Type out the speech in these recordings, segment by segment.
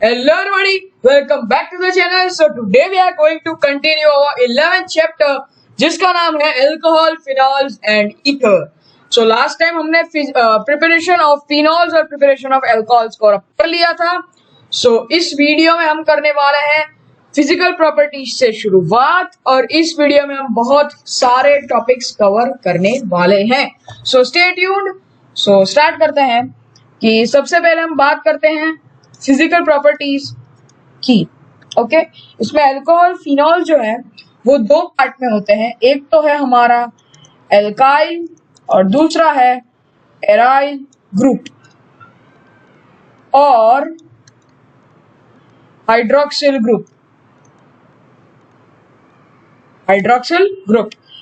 Hello everybody, welcome back to the channel. So today we are going to continue our 11th chapter जिसका नाम है Alcohol, Phenols and Ether. So last time हमने preparation of phenols और preparation of alcohols को कर लिया था. So इस वीडियो में हम करने वाले हैं फिजिकल प्रॉपर्टीज से शुरुआत और इस वीडियो में हम बहुत सारे टॉपिक्स कवर करने वाले हैं. So stay tuned. So start करते हैं कि सबसे पहले हम बात करते हैं फिजिकल प्रॉपर्टीज की. ओके, इसमें अल्कोहल फिनॉल जो है वो दो पार्ट में होते हैं. एक तो है हमारा एल्काइल और दूसरा है एराइल ग्रुप और हाइड्रोक्सिल ग्रुप.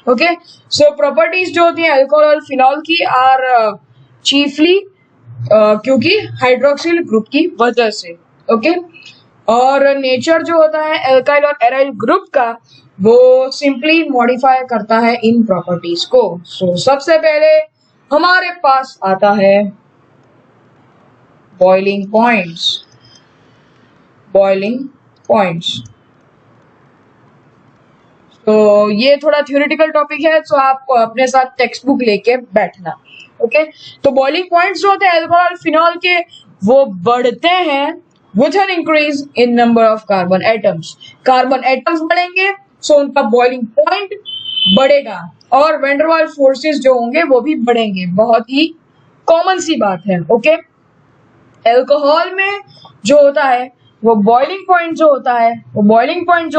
ओके, सो प्रॉपर्टीज जो होती है अल्कोहल और फिनॉल की आर चीफली क्योंकि हाइड्रोक्सिल ग्रुप की वजह से. ओके, और नेचर जो होता है एल्काइल और एराइल ग्रुप का वो सिंपली मॉडिफाई करता है इन प्रॉपर्टीज को. सो सबसे पहले हमारे पास आता है बॉइलिंग पॉइंट्स. तो ये थोड़ा थ्योरेटिकल टॉपिक है, तो आप अपने साथ टेक्स्ट बुक लेके बैठना. ओके, तो बॉइलिंग पॉइंट्स जो होते हैं अल्कोहल फिनॉल के वो बढ़ते हैं with an increase in number of carbon atoms. Carbon atoms बढ़ेंगे सो उनका बॉइलिंग पॉइंट बढ़ेगा और वैन डर वाल्स फोर्सेस जो होंगे वो भी बढ़ेंगे. बहुत ही कॉमन सी बात है. ओके, अल्कोहल में जो होता है वो बॉइलिंग पॉइंट जो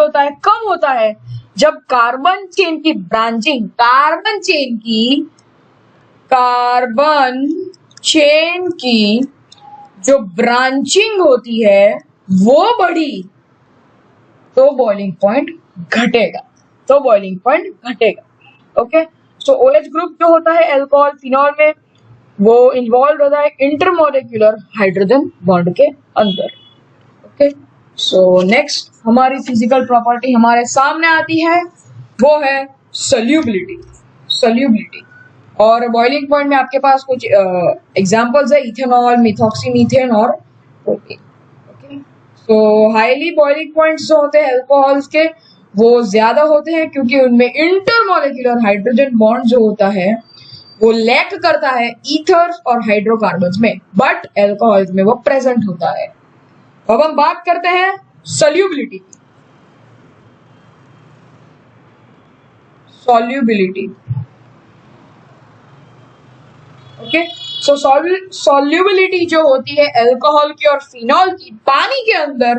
होता है कम होता है जब कार्बन चेन की जो ब्रांचिंग होती है वो बढ़ी तो बॉइलिंग पॉइंट घटेगा. ओके, सो OH ग्रुप जो होता है अल्कोहल फिनॉल में वो इन्वॉल्व होता है इंटरमोलिक्यूलर हाइड्रोजन बॉन्ड के अंदर. ओके, सो नेक्स्ट हमारी फिजिकल प्रॉपर्टी हमारे सामने आती है वो है सॉल्युबिलिटी. और बॉइलिंग पॉइंट में आपके पास कुछ एग्जांपल्स है इथेनॉल, मिथॉक्सीमीथेन और प्रोपेन. ओके, सो हाईली बॉइलिंग पॉइंट्स जो होते हैं अल्कोहल्स के वो ज्यादा होते हैं क्योंकि उनमें इंटरमोलिक्यूलर हाइड्रोजन बॉन्ड जो होता है वो लैक करता है ईथर्स और हाइड्रोकार्बन्स में, बट अल्कोहल्स में वो प्रेजेंट होता है. अब हम बात करते हैं सॉल्युबिलिटी. ओके, सो सॉल्युबिलिटी जो होती है अल्कोहल की और फिनॉल की पानी के अंदर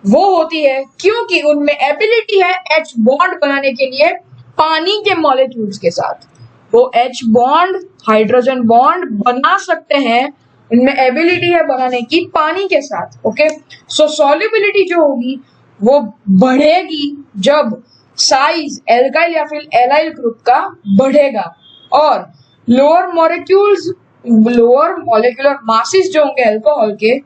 वो होती है क्योंकि उनमें एबिलिटी है H बॉन्ड बनाने के लिए पानी के मॉलिक्यूल्स के साथ. वो H बॉन्ड हाइड्रोजन बॉन्ड बना सकते हैं, उनमें एबिलिटी है बनाने की पानी के साथ. ओके, सो सॉल्युबिलिटी जो होगी वो बढ़ेगी जब साइज एल्काइल या फिर एलाइल ग्रुप का बढ़ेगा और लोअर मॉलिक्यूलर मासेस जो होंगे अल्कोहल के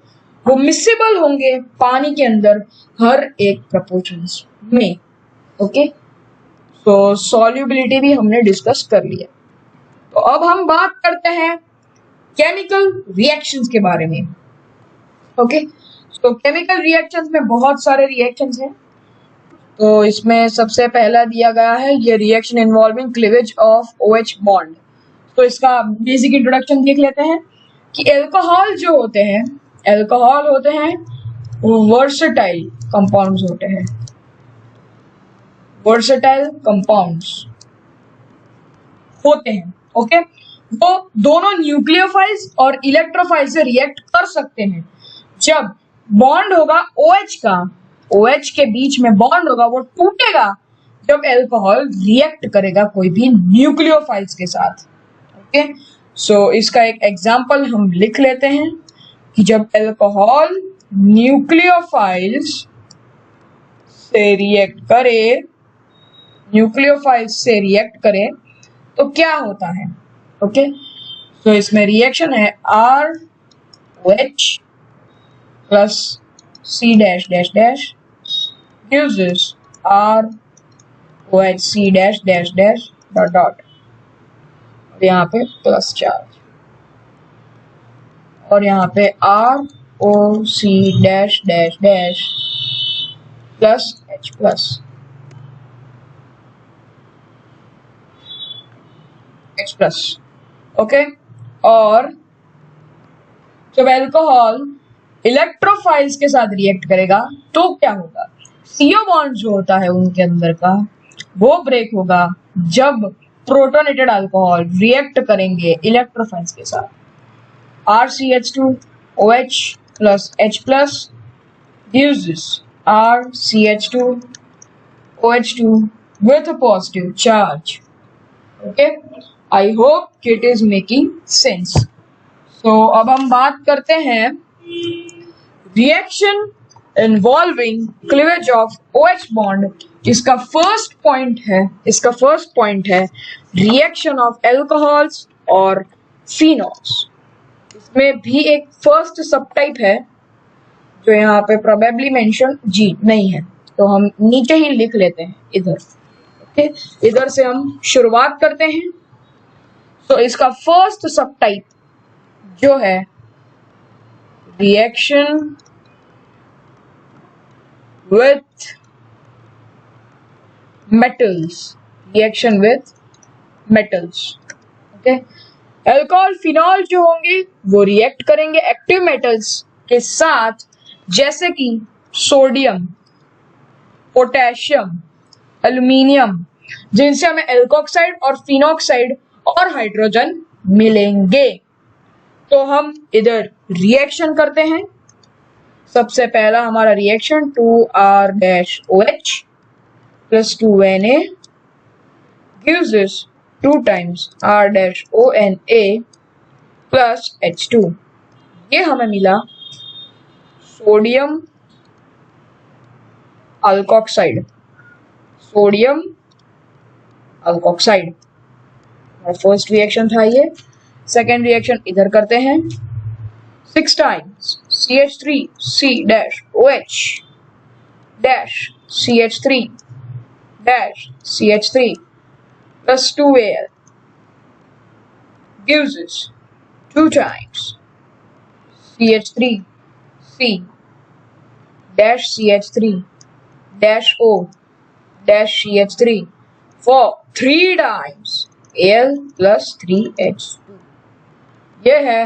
वो मिसिबल होंगे पानी के अंदर हर एक प्रपोर्शंस में. ओके, तो सॉल्युबिलिटी भी हमने डिस्कस कर लिया. तो अब हम बात करते हैं केमिकल रिएक्शंस के बारे में. ओके, तो केमिकल रिएक्शंस में बहुत सारे रिएक्शंस हैं. तो इसमें सबसे पहला दिया गया है ये reaction involving cleavage of OH bond. तो इसका बेसिक इंट्रोडक्शन देख लेते हैं कि अल्कोहल होते हैं वर्सेटाइल कंपाउंड्स होते हैं. ओके, वो दोनों न्यूक्लियोफाइल्स और इलेक्ट्रोफाइल से रिएक्ट कर सकते हैं. जब बॉन्ड होगा OH के बीच में बॉन्ड होगा वो टूटेगा जब अल्कोहल रिएक्ट करेगा कोई भी न्यूक्लियोफाइल्स के साथ. ओके, सो इसका एक एग्जांपल हम लिख लेते हैं कि जब अल्कोहल न्यूक्लियोफाइल्स से रिएक्ट करे तो क्या होता है. ओके, तो इसमें रिएक्शन है ROH plus C dash dash dash uses ROHC dash dash dash dot यहाँ पे प्लस चार्ज और यहाँ पे R OC dash dash dash plus H plus H plus. Okay, और जब अल्कोहल इलेक्ट्रोफाइल्स के साथ रिएक्ट करेगा तो क्या होगा? CO बॉन्ड जो होता है उनके अंदर का वो ब्रेक होगा जब प्रोटोनेटेड अल्कोहल रिएक्ट करेंगे इलेक्ट्रोफाइल्स के साथ। RCH2OH plus H plus gives RCH2OH2 with a positive charge. Okay, I hope it is making sense. So अब हम बात करते हैं reaction involving cleavage of OH bond. इसका फर्स्ट पॉइंट है रिएक्शन ऑफ अल्कोहल्स और फिनॉल्स। इसमें भी एक फर्स्ट सब टाइप है जो यहाँ पे प्रोबेबली मेंशन जी नहीं है, तो हम नीचे ही लिख लेते हैं इधर। ओके, इधर से हम शुरुआत करते हैं। तो इसका फर्स्ट सब टाइप जो है reaction with metals, okay. Alcohol phenol जो होंगे वो रिएक्ट करेंगे एक्टिव मेटल्स के साथ, जैसे कि सोडियम, पोटेशियम, एल्यूमिनियम, जिनसे हमें एल्कोक्साइड और फिनॉक्साइड और हाइड्रोजन मिलेंगे। तो हम इधर रिएक्शन करते हैं। सबसे पहला हमारा reaction 2R-OH plus 2Na gives us 2 times R-ONA plus H2। ये हमें मिला सोडियम अल्कोक्साइड। फर्स्ट रिएक्शन था ये। सेकेंड रिएक्शन इधर करते हैं। 6 times CH3C-OH dash CH3 dash CH3 plus 2Al gives us 2 times CH3C dash CH3 dash O dash CH3 for 3 times Al plus 3H2। ये है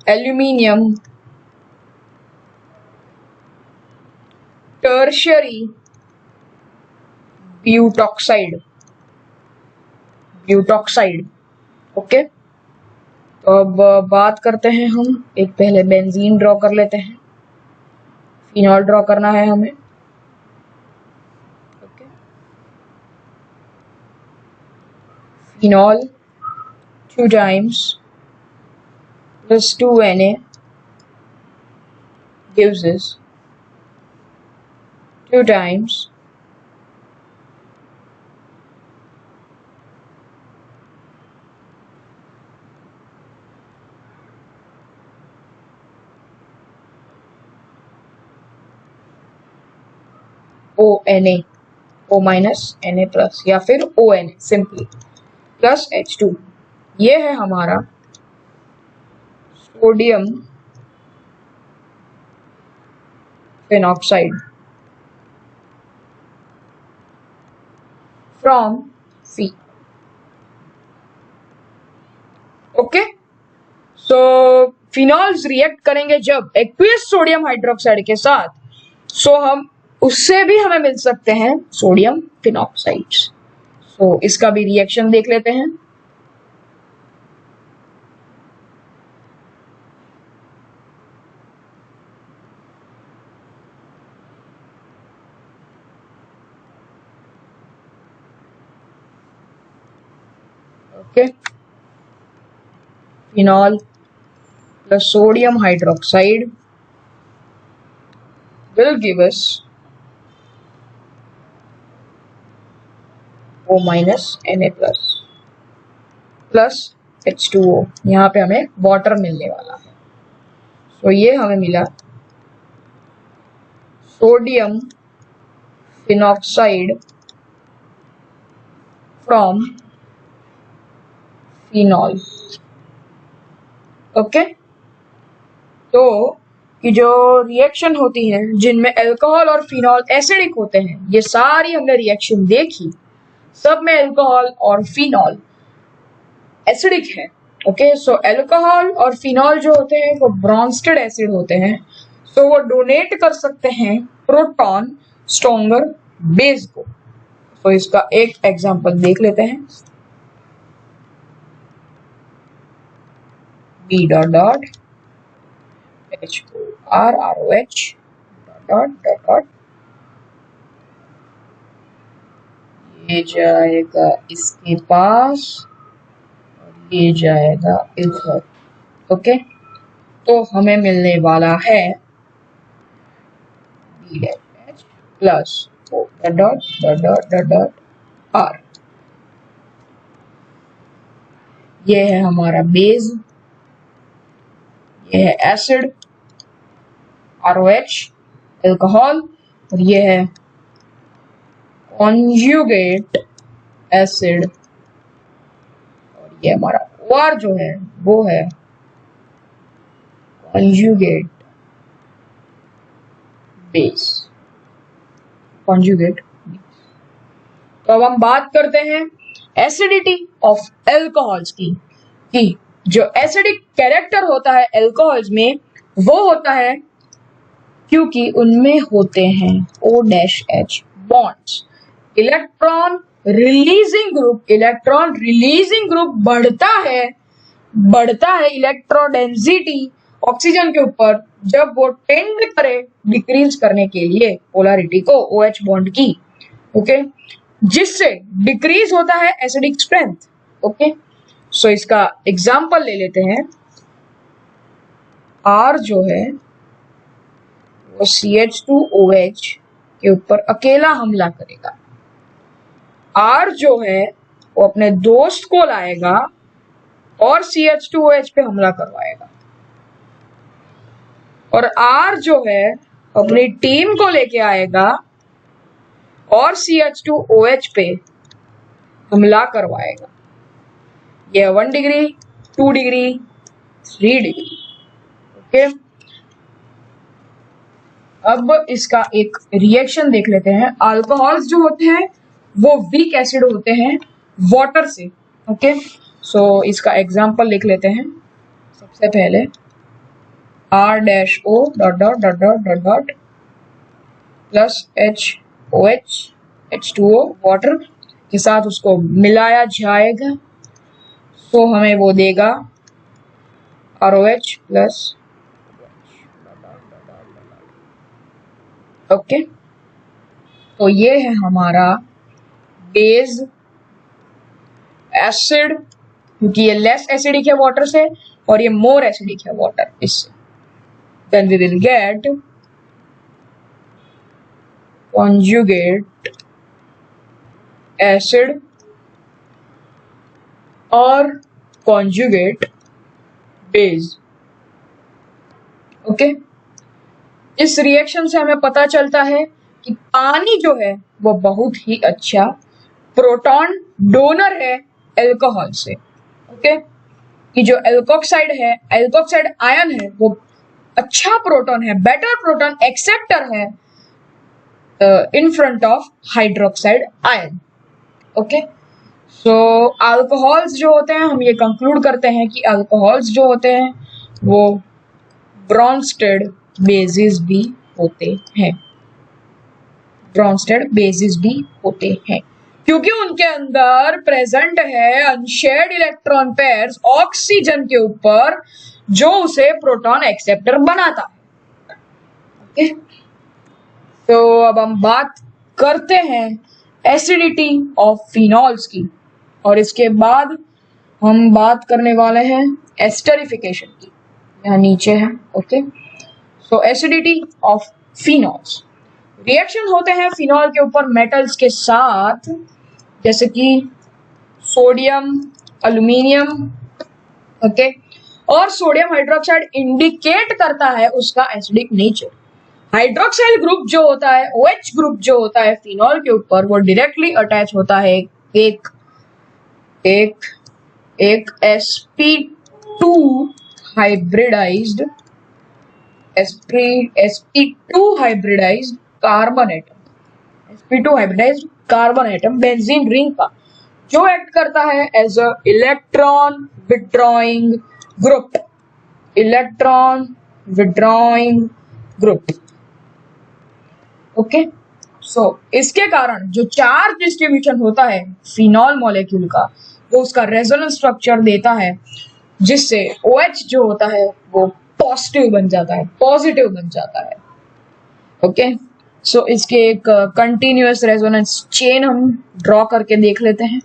एल्यूमिनियम टर्शियरी ब्यूटॉक्साइड। ओके, तो अब बात करते हैं हम। एक पहले बेंजीन ड्रॉ कर लेते हैं, फिनॉल ड्रॉ करना है हमें। Okay, phenol 2 times plus 2Na gives us 2 times ONA, O minus Na plus, या फिर ONA सिंपली प्लस H2। ये है हमारा sodium phenoxide from Fe। Okay, so phenols react करेंगे जब एक्वियस सोडियम हाइड्रोक्साइड के साथ, सो हम उससे भी हमें मिल सकते हैं सोडियम फिनॉक्साइड्स। सो इसका भी रिएक्शन देख लेते हैं। Okay, phenol plus sodium hydroxide will give us O minus Na plus H2O। यहाँ पे हमें वाटर मिलने वाला है। तो ये हमें मिला sodium phenoxide from phenol. Okay, तो कि जो रिएक्शन होती है जिनमें अल्कोहल और फिनॉल एसिडिक होते हैं, ये सारी हमने रिएक्शन देखी, सब में अल्कोहल और फिनॉल एसिडिक है। ओके, सो अल्कोहल और फिनॉल जो होते हैं वो ब्रॉन्स्टेड एसिड होते हैं, सो वो डोनेट कर सकते हैं प्रोटॉन स्ट्रॉन्गर बेस को। तो इसका एक एग्जांपल देख लेते हैं। B dot dot HOR ROH dot dot dot, ये जाएगा इसके पास और ये जाएगा इधर। ओके, तो हमें मिलने वाला है BH plus dot dot dot dot dot R। ये है हमारा बेस, ये है एसिड ROH अल्कोहल, और ये है कॉन्जुगेट एसिड, और ये हमारा OR जो है वो है कॉन्जुगेट बेस, कॉन्जुगेट। तो अब हम बात करते हैं एसिडिटी ऑफ अल्कोहल्स की, कि जो एसिडिक कैरेक्टर होता है अल्कोहल्स में वो होता है क्योंकि उनमें होते हैं OH bonds. Electron releasing group बढ़ता है इलेक्ट्रोडेंसिटी ऑक्सीजन के ऊपर जब वो टेंड करे डिक्रीज करने के लिए पोलैरिटी को OH बॉन्ड की। ओके, जिससे डिक्रीज होता है एसिडिक स्ट्रेंथ। ओके, सो इसका एग्जांपल ले लेते हैं। R जो है वो CH2OH के ऊपर अकेला हमला करेगा। R जो है वो अपने दोस्त को लाएगा और CH2OH पे हमला करवाएगा, और R जो है अपनी टीम को लेके आएगा और CH2OH पे हमला करवाएगा। यह 1 डिग्री, 2 डिग्री, 3 डिग्री। ओके, अब इसका एक रिएक्शन देख लेते हैं। अल्कोहल्स जो होते हैं वो वीक एसिड होते हैं वाटर से। ओके, सो इसका एग्जांपल लिख लेते हैं। सबसे पहले R-O dot dot dot dot dot dot plus HOH H2O water के साथ उसको मिलाया जाएगा, तो हमें वो देगा ROH प्लस। ओके, तो ये है हमारा बेस एसिड, क्योंकि ये लेस एसिडिक है वाटर से और ये मोर एसिडिक है वाटर इससे। Then we will get conjugate acid और कॉन्जुगेट बेस। ओके, इस रिएक्शन से हमें पता चलता है कि पानी जो है वो बहुत ही अच्छा प्रोटॉन डोनर है अल्कोहल से। ओके, कि जो अल्कोक्साइड है, अल्कोक्साइड आयन है, वो अच्छा प्रोटॉन है, बेटर प्रोटॉन एक्सेप्टर है in front of hydroxide ion. Okay, so alcohols जो होते हैं, हम ये कंक्लूड करते हैं कि अल्कोहल्स जो होते हैं वो ब्रॉन्स्टेड बेसिस भी होते हैं, ब्रॉन्स्टेड बेसिस भी होते हैं, क्योंकि उनके अंदर प्रेजेंट है अनशेयर्ड इलेक्ट्रॉन पेयर्स ऑक्सीजन के ऊपर, जो उसे प्रोटॉन एक्सेप्टर बनाता है। ओके, तो अब हम बात करते हैं एसिडिटी ऑफ फिनॉल्स की, और इसके बाद हम बात करने वाले हैं एस्टरिफिकेशन की। यहाँ नीचे है। Okay, so acidity of phenols, reaction होते हैं फिनॉल के ऊपर मेटल्स के साथ, जैसे कि सोडियम, एल्यूमिनियम। ओके, और सोडियम हाइड्रोक्साइड इंडिकेट करता है उसका एसिडिक नेचर। हाइड्रोक्साइल ग्रुप जो होता है, OH ग्रुप जो होता है फिनॉल के ऊपर, वो डायरेक्टली अटैच होता है एक sp2 hybridised sp2 hybridised carbon atom, sp2 hybridised carbon atom benzene ring का, जो एक्ट करता है as a electron withdrawing group, electron withdrawing group. Okay, so इसके कारण जो चार्ज डिस्ट्रीब्यूशन होता है फिनॉल मॉलिक्यूल का, वो उसका रेजोनेंस स्ट्रक्चर देता है, जिससे OH जो होता है वो पॉजिटिव बन जाता है, पॉजिटिव बन जाता है। ओके, सो इसके एक कंटिन्यूअस रेजोनेंस चेन हम ड्रॉ करके देख लेते हैं।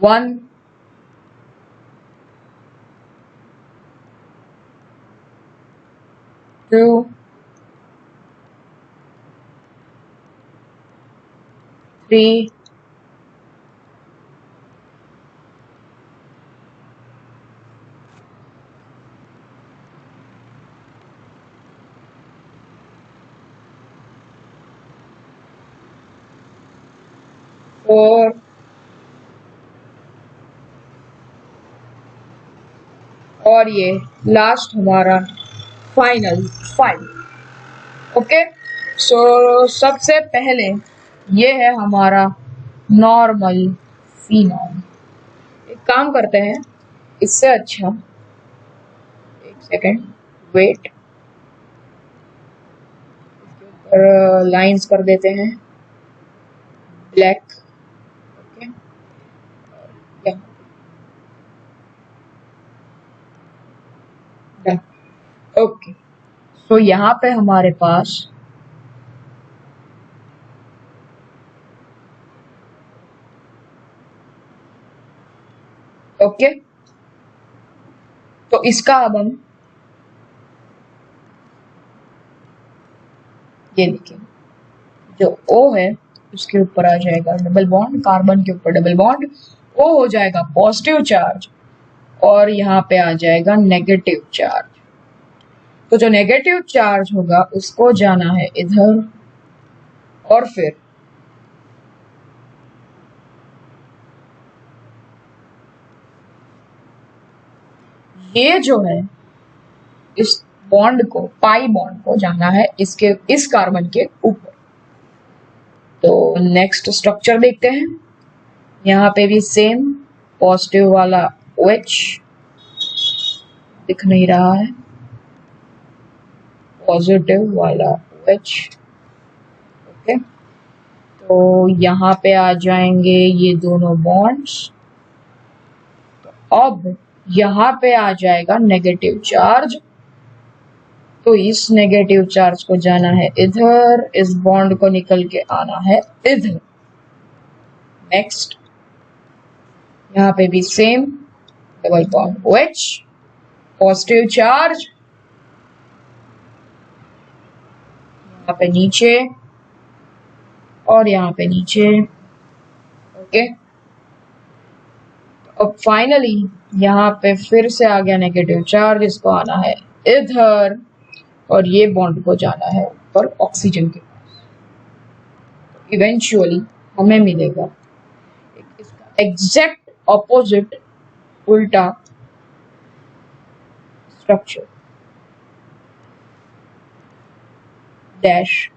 1 2 3 4 और ये लास्ट हमारा फाइनल 5। ओके, सो सबसे पहले ये है हमारा नॉर्मल फिनॉल। एक काम करते हैं, इससे अच्छा, एक सेकेंड वेट, लाइंस कर देते हैं ब्लैक। ओके, ओके, सो यहाँ पे हमारे पास ओके, तो इसका अब हम ये देखिए, जो O है उसके ऊपर आ जाएगा डबल बॉन्ड, कार्बन के ऊपर डबल बॉन्ड, O हो जाएगा पॉजिटिव चार्ज और यहाँ पे आ जाएगा नेगेटिव चार्ज। तो जो नेगेटिव चार्ज होगा उसको जाना है इधर, और फिर ये जो है इस बॉन्ड को, पाई बॉन्ड को जाना है इसके, इस कार्बन के ऊपर। तो नेक्स्ट स्ट्रक्चर देखते हैं। यहाँ पे भी सेम पॉजिटिव वाला OH दिख नहीं रहा है, पॉजिटिव वाला OH। ओके, तो यहाँ पे आ जाएंगे ये दोनों बॉन्ड्स। तो अब यहाँ पे आ जाएगा नेगेटिव चार्ज, तो इस नेगेटिव चार्ज को जाना है इधर, इस बॉन्ड को निकल के आना है इधर। नेक्स्ट यहाँ पे भी same double bond OH, positive charge यहाँ पे नीचे और यहाँ पे नीचे। ओके, अब फाइनली यहाँ पे फिर से आ गया नेगेटिव चार्ज, इसको आना है इधर और ये बॉन्ड को जाना है ऊपर ऑक्सीजन के पास। इवेंचुअली हमें मिलेगा इसका एग्जैक्ट ऑपोजिट, उल्टा स्ट्रक्चर, -OH।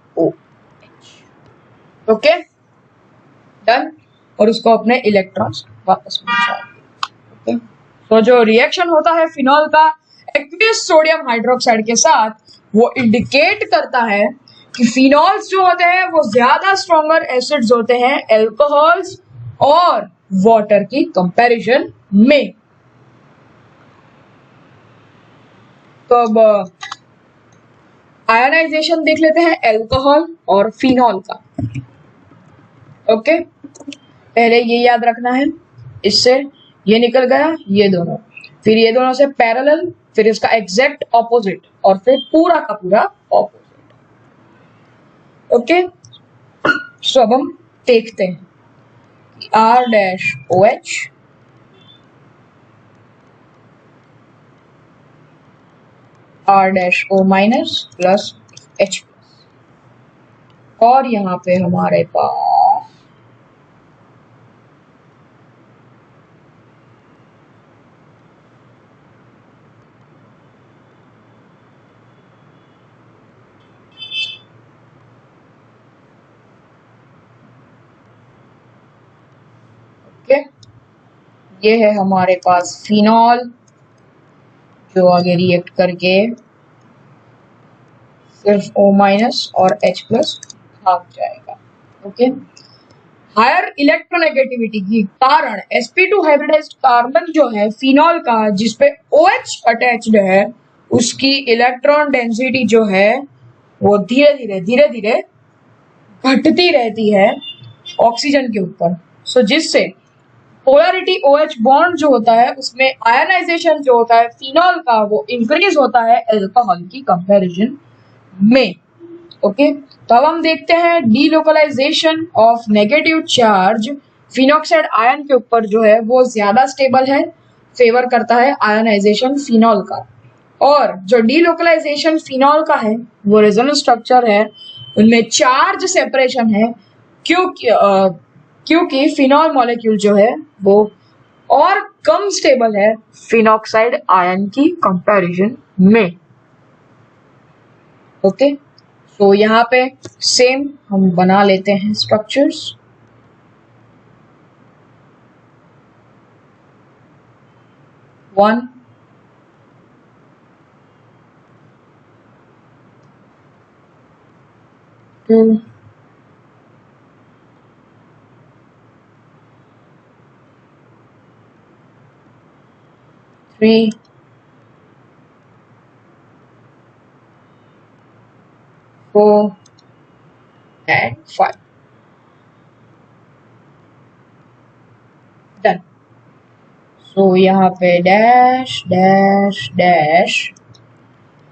ओके, डन, और उसको अपने इलेक्ट्रॉन्स वापस पहुंचा दिए। तो जो रिएक्शन होता है फिनॉल का एक्वियस सोडियम हाइड्रोक्साइड के साथ, वो इंडिकेट करता है कि फिनॉल्स जो होते हैं वो ज्यादा स्ट्रॉन्गर एसिड्स होते हैं एल्कोहल्स और वाटर की कंपैरिजन में। तो अब आयोनाइजेशन देख लेते हैं एल्कोहल और फिनॉल का। ओके, पहले ये याद रखना है, इससे ये निकल गया ये दोनों, फिर ये दोनों से पैरेलल, फिर इसका एग्जैक्ट ऑपोजिट और फिर पूरा का पूरा ऑपोजिट। ओके, सो अब हम देखते हैं R-OH R-O- प्लस H+, और यहाँ पे हमारे पास ये है हमारे पास फिनॉल, जो आगे रिएक्ट करके सिर्फ O- और H+ भाग जाएगा। ओके, हायर इलेक्ट्रोनेगेटिविटी के कारण sp2 हाइब्रिडाइज्ड कार्बन जो है फिनॉल का, जिसपे OH अटैच्ड है, उसकी इलेक्ट्रॉन डेंसिटी जो है वो धीरे धीरे घटती रहती है ऑक्सीजन के ऊपर। सो जिससे पोलैरिटी OH बॉन्ड जो होता है उसमें आयनाइजेशन जो होता है फिनॉल का वो इंक्रीज होता है अल्कोहल की कंपैरिजन में। ओके, तो अब हम देखते हैं delocalisation of negative charge phenoxide ion के ऊपर जो है वो ज्यादा स्टेबल है, फेवर करता है आयनाइजेशन फिनॉल का। और जो डीलोकलाइजेशन फिनॉल का है वो रेजोनेंस स्ट्रक्चर है, उनमें चार्ज सेपरेशन है, क्योंकि फिनॉल मॉलिक्यूल जो है वो और कम स्टेबल है फिनॉक्साइड आयन की कंपैरिजन में। ओके, तो यहाँ पे सेम हम बना लेते हैं structures. One, two, 3, 4 and 5। Done. So यहाँ पे dash dash dash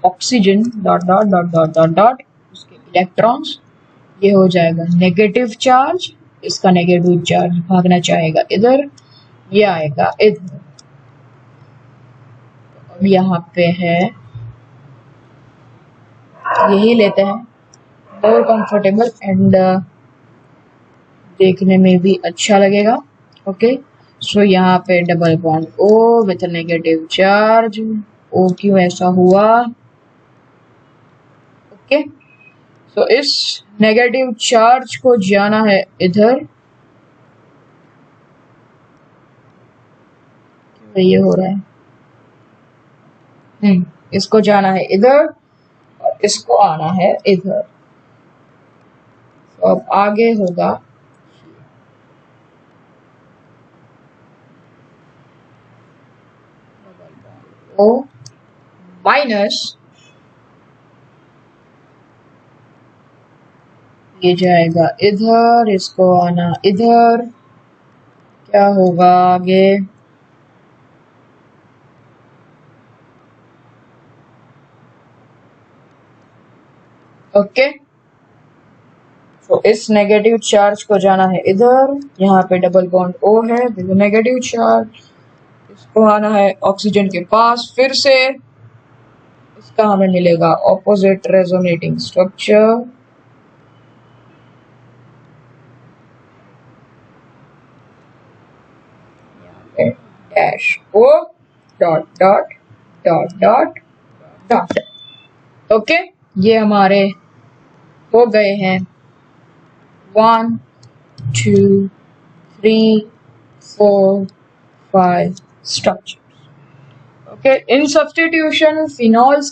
oxygen dot dot dot dot dot dot उसके इलेक्ट्रॉन्स, ये हो जाएगा नेगेटिव चार्ज, इसका नेगेटिव चार्ज भागना चाहेगा इधर, ये आएगा इधर। अब यहाँ पे है, यही लेते हैं, मोर कंफर्टेबल एंड देखने में भी अच्छा लगेगा। ओके, सो यहाँ पे double bond O with negative charge. O क्यों ऐसा हुआ? ओके, सो इस नेगेटिव चार्ज को जाना है इधर, क्यों ये हो रहा है? इसको जाना है इधर और इसको आना है इधर। तो अब आगे होगा O माइनस, ये जाएगा इधर, इसको आना इधर, क्या होगा आगे? ओके, तो इस नेगेटिव चार्ज को जाना है इधर, यहाँ पे डबल बॉन्ड O है विद नेगेटिव चार्ज, इसको आना है ऑक्सीजन के पास, फिर से इसका हमें मिलेगा opposite resonating structure. Dash O dot dot dot dot dot. Okay, ये हमारे हो गए हैं 1, 2, 3, 4, 5 स्ट्रक्चर। ओके, इन सब्स्टिट्यूटेड फिनॉल्स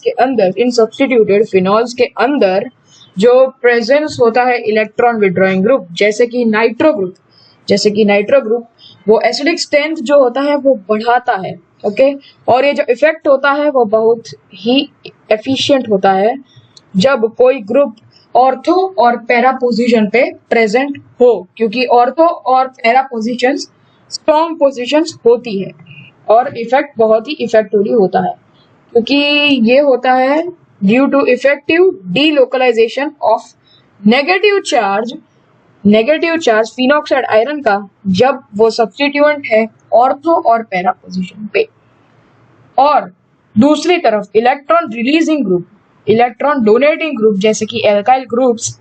के अंदर जो प्रेजेंस होता है इलेक्ट्रॉन विड्रॉइंग ग्रुप, जैसे कि नाइट्रो ग्रुप, वो एसिडिक स्ट्रेंथ जो होता है वो बढ़ाता है। ओके, और ये जो इफेक्ट होता है वो बहुत ही एफिशिएंट होता है जब कोई ग्रुप ऑर्थो और पैरा पोजीशन पे प्रेजेंट हो, क्योंकि ऑर्थो और पैरा पोजीशंस स्ट्रॉन्ग पोजीशंस होती है और इफेक्ट बहुत ही इफेक्टिवली होता है, क्योंकि ये होता है due to effective delocalisation of negative charge phenoxide iron का, जब वो सब्स्टिट्यूएंट है ऑर्थो और पैरा पोजीशन पे। और दूसरी तरफ electron releasing group, electron donating group जैसे कि एल्काइल ग्रुप्स,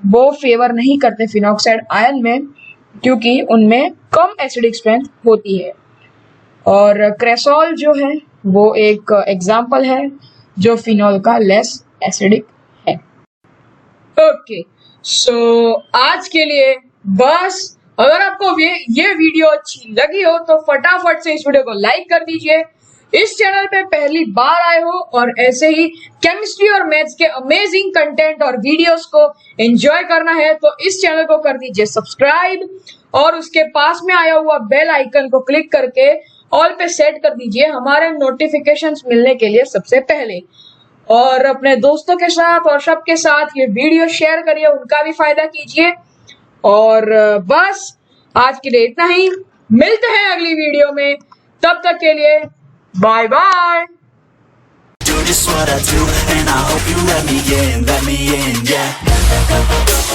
वो फेवर नहीं करते फिनॉक्साइड आयन में, क्योंकि उनमें कम एसिडिक स्ट्रेंथ होती है। और क्रेसॉल जो है वो एक एग्जाम्पल है जो फिनॉल का लेस एसिडिक है। ओके, सो आज के लिए बस अगर आपको ये वीडियो अच्छी लगी हो तो फटाफट से इस वीडियो को लाइक कर दीजिए। इस चैनल पे पहली बार आए हो और ऐसे ही केमिस्ट्री और मैथ्स के अमेजिंग कंटेंट और वीडियोस को एंजॉय करना है तो इस चैनल को कर दीजिए सब्सक्राइब और उसके पास में आया हुआ बेल आइकन को क्लिक करके ऑल पे सेट कर दीजिए हमारे नोटिफिकेशंस मिलने के लिए सबसे पहले। और अपने दोस्तों के साथ और सबके साथ ये वीडियो शेयर करिए, उनका भी फायदा कीजिए। और बस आज के लिए इतना ही, मिलते हैं अगली वीडियो में, तब तक के लिए bye bye. Do just what I do, and I hope you let me in, yeah.